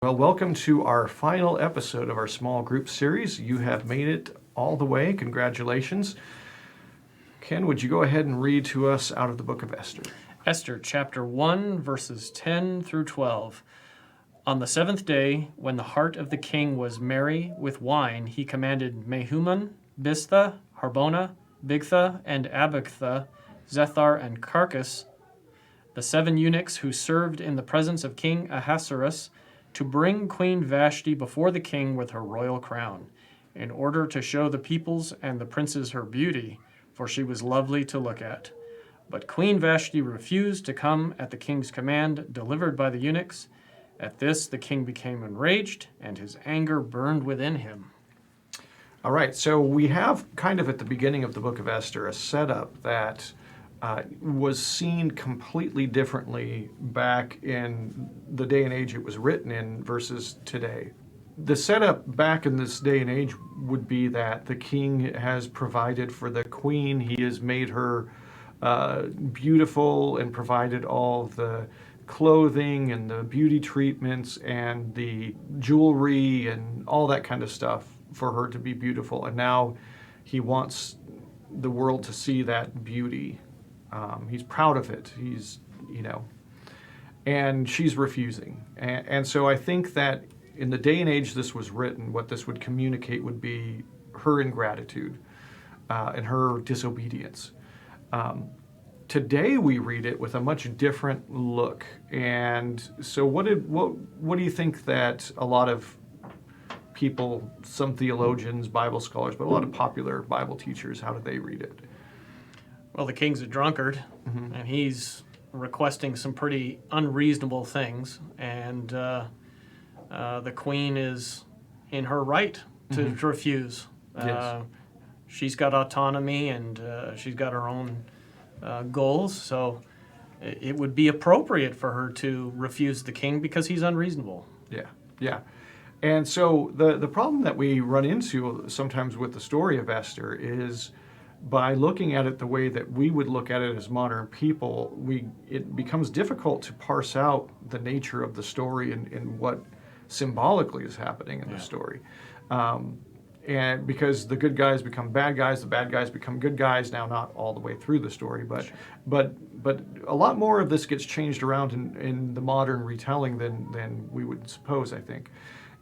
Well, welcome to our final episode of our small group series. You have made it all the way. Congratulations. Ken, would you go ahead and read to us out of the book of Esther? Esther chapter 1, verses 10 through 12. On the seventh day, when the heart of the king was merry with wine, he commanded Mehuman, Biztha, Harbona, Bigtha, and Abagtha, Zethar, and Carcas, the 7 eunuchs who served in the presence of King Ahasuerus, to bring Queen Vashti before the king with her royal crown, in order to show the peoples and the princes her beauty, for she was lovely to look at. But Queen Vashti refused to come at the king's command delivered by the eunuchs. At this, the king became enraged, and his anger burned within him. All right, so we have kind of at the beginning of the book of Esther a setup that was seen completely differently back in the day and age it was written in versus today. The setup back in this day and age would be that the king has provided for the queen. He has made her beautiful and provided all the clothing and the beauty treatments and the jewelry and all that kind of stuff for her to be beautiful. And now he wants the world to see that beauty. He's proud of it. And she's refusing. And so I think that in the day and age this was written, what this would communicate would be her ingratitude and her disobedience. Today we read it with a much different look. And so what do you think that a lot of people, some theologians, Bible scholars, but a lot of popular Bible teachers, how do they read it? Well, the king's a drunkard, and he's requesting some pretty unreasonable things, and the queen is in her right to refuse. Yes. She's got autonomy, and she's got her own goals, so it would be appropriate for her to refuse the king because he's unreasonable. Yeah. And so the problem that we run into sometimes with the story of Esther is by looking at it the way that we would look at it as modern people, it becomes difficult to parse out the nature of the story and what symbolically is happening in the story. And because the good guys become bad guys, the bad guys become good guys. Now, not all the way through the story, but a lot more of this gets changed around in the modern retelling than we would suppose, I think.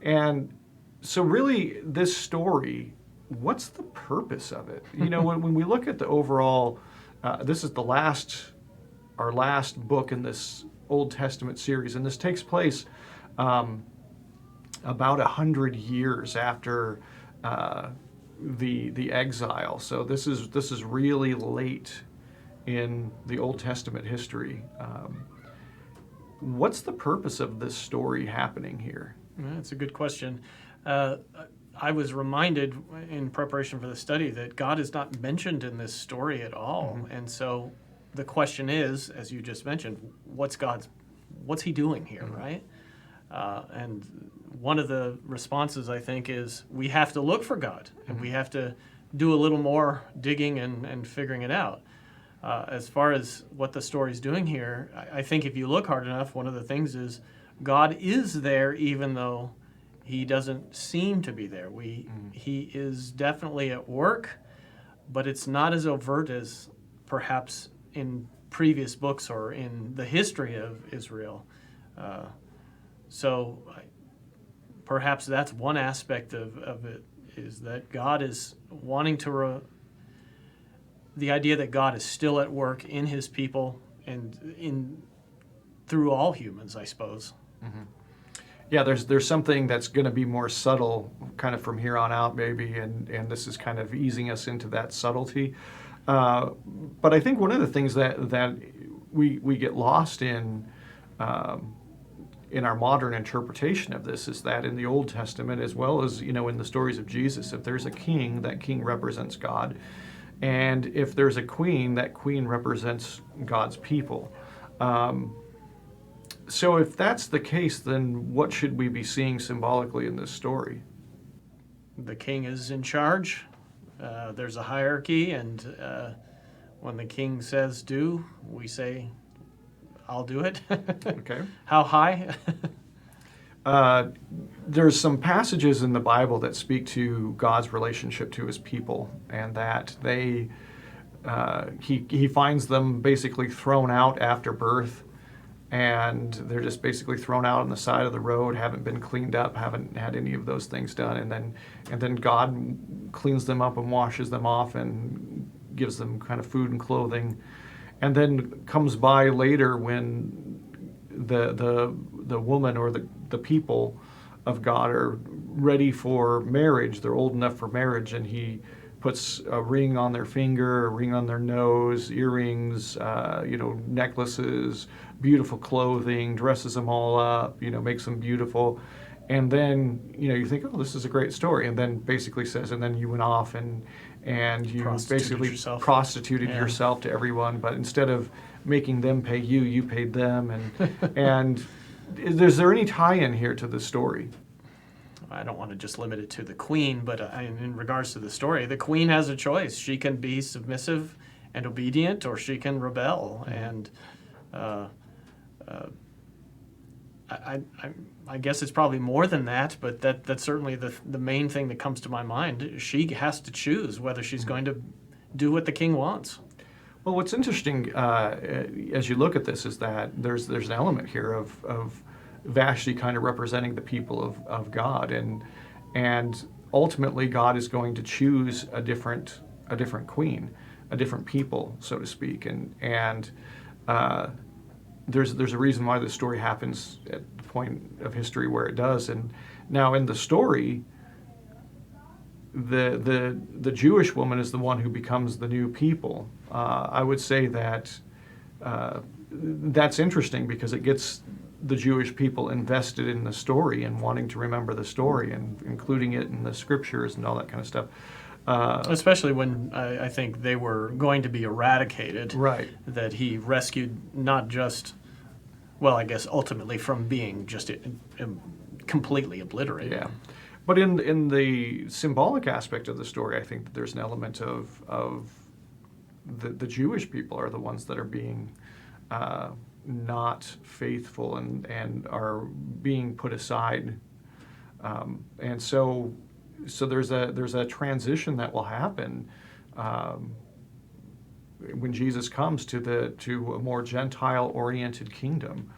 And so really, this story, what's the purpose of it? When we look at the overall, this is our last book in this Old Testament series, and this takes place about 100 years after the exile. So this is really late in the Old Testament history. What's the purpose of this story happening here? That's a good question. I was reminded in preparation for the study that God is not mentioned in this story at all. And so the question is, as you just mentioned, what's he doing here, right? And one of the responses, I think, is we have to look for God, and we have to do a little more digging and figuring it out. As far as what the story's doing here, I think if you look hard enough, one of the things is God is there even though he doesn't seem to be there. He is definitely at work, but it's not as overt as perhaps in previous books or in the history of Israel. So perhaps that's one aspect of it, is that God is wanting to the idea that God is still at work in his people and through all humans, I suppose. Yeah, there's something that's going to be more subtle kind of from here on out maybe, and this is kind of easing us into that subtlety. But I think one of the things that we get lost in our modern interpretation of this is that in the Old Testament, as well as in the stories of Jesus, if there's a king, that king represents God, and if there's a queen, that queen represents God's people. So if that's the case, then what should we be seeing symbolically in this story? The king is in charge. There's a hierarchy, and when the king says do, we say, I'll do it. Okay. How high? uh, there's some passages in the Bible that speak to God's relationship to his people, and that he finds them basically thrown out after birth, and they're just basically thrown out on the side of the road, haven't been cleaned up, haven't had any of those things done, and then God cleans them up and washes them off and gives them kind of food and clothing, and then comes by later when the woman or the people of God are ready for marriage. They're old enough for marriage, and he puts a ring on their finger, a ring on their nose, earrings, necklaces, beautiful clothing, dresses them all up, makes them beautiful. And then, you think, oh, this is a great story. And then basically says, and then you went off and you basically prostituted yourself to everyone. But instead of making them pay you, you paid them. And is there any tie-in here to the story? I don't want to just limit it to the queen, but in regards to the story, the queen has a choice. She can be submissive and obedient, or she can rebel. And I guess it's probably more than that, but that's certainly the main thing that comes to my mind. She has to choose whether she's going to do what the king wants. Well, what's interesting as you look at this is that there's an element here of Vashti kind of representing the people of God, and ultimately God is going to choose a different queen, a different people, so to speak, and there's a reason why this story happens at the point of history where it does. And now in the story, the Jewish woman is the one who becomes the new people. I would say that that's interesting because it gets the Jewish people invested in the story and wanting to remember the story and including it in the scriptures and all that kind of stuff. Especially when I think they were going to be eradicated. Right. That he rescued not just, well, I guess ultimately from being just completely obliterated. Yeah. But in the symbolic aspect of the story, I think that there's an element of the Jewish people are the ones that are being not faithful and are being put aside, and so there's a transition that will happen when Jesus comes to a more Gentile-oriented kingdom,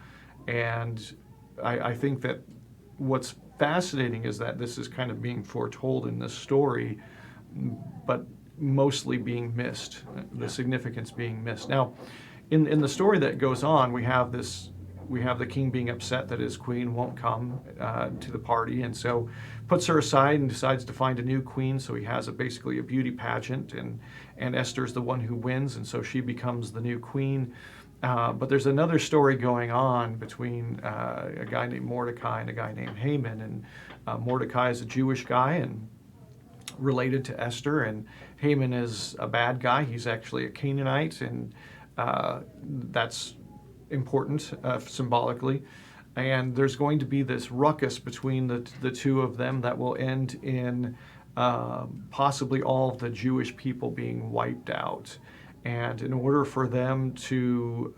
and I think that what's fascinating is that this is kind of being foretold in this story, but mostly being missed, the significance being missed. Now, in the story that goes on, we have the king being upset that his queen won't come to the party, and so puts her aside and decides to find a new queen. So he has basically a beauty pageant, and Esther's the one who wins, and so she becomes the new queen. But there's another story going on between a guy named Mordecai and a guy named Haman, and Mordecai is a Jewish guy and related to Esther, and Haman is a bad guy. He's actually a Canaanite, and that's important symbolically. And there's going to be this ruckus between the two of them that will end in possibly all of the Jewish people being wiped out. And in order for them to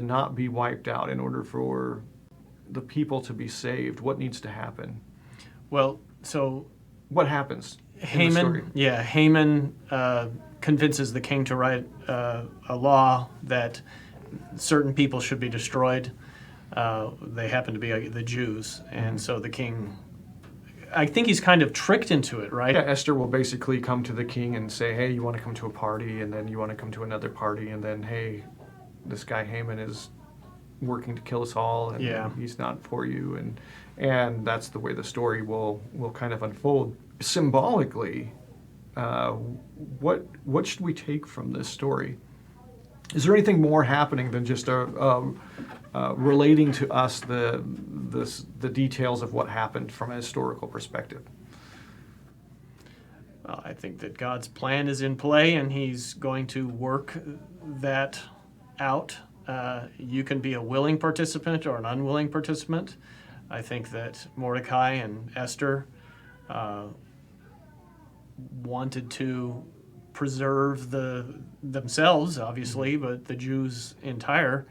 not be wiped out, in order for the people to be saved, what needs to happen? Well, so what happens? Haman convinces the king to write a law that certain people should be destroyed. They happen to be the Jews, and so the king, I think he's kind of tricked into it, right? Yeah, Esther will basically come to the king and say, hey, you want to come to a party, and then you want to come to another party, and then, hey, this guy Haman is working to kill us all, and he's not for you, and that's the way the story will kind of unfold. Symbolically, what should we take from this story? Is there anything more happening than just relating to us the details of what happened from a historical perspective? Well, I think that God's plan is in play, and he's going to work that out. You can be a willing participant or an unwilling participant. I think that Mordecai and Esther wanted to preserve themselves, obviously, but the Jews entire,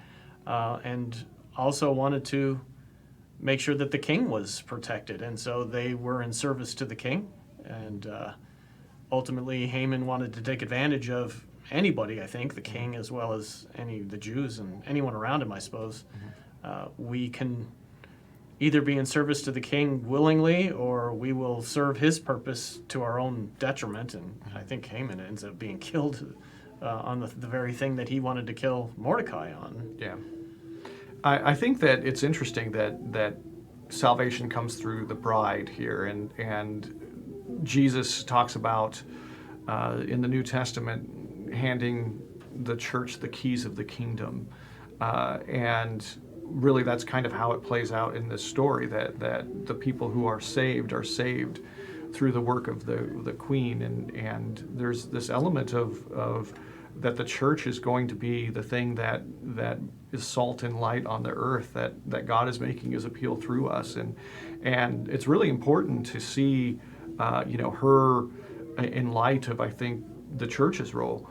and also wanted to make sure that the king was protected, and so they were in service to the king. And ultimately, Haman wanted to take advantage of anybody. I think the king, as well as the Jews and anyone around him. I suppose we can either be in service to the king willingly, or we will serve his purpose to our own detriment. And I think Haman ends up being killed on the very thing that he wanted to kill Mordecai on. Yeah. I think that it's interesting that salvation comes through the bride here, and Jesus talks about in the New Testament handing the church the keys of the kingdom, and really that's kind of how it plays out in this story, that the people who are saved through the work of the queen, and there's this element of that the church is going to be the thing that is salt and light on the earth, that God is making his appeal through us, and it's really important to see her in light of, I think, the church's role.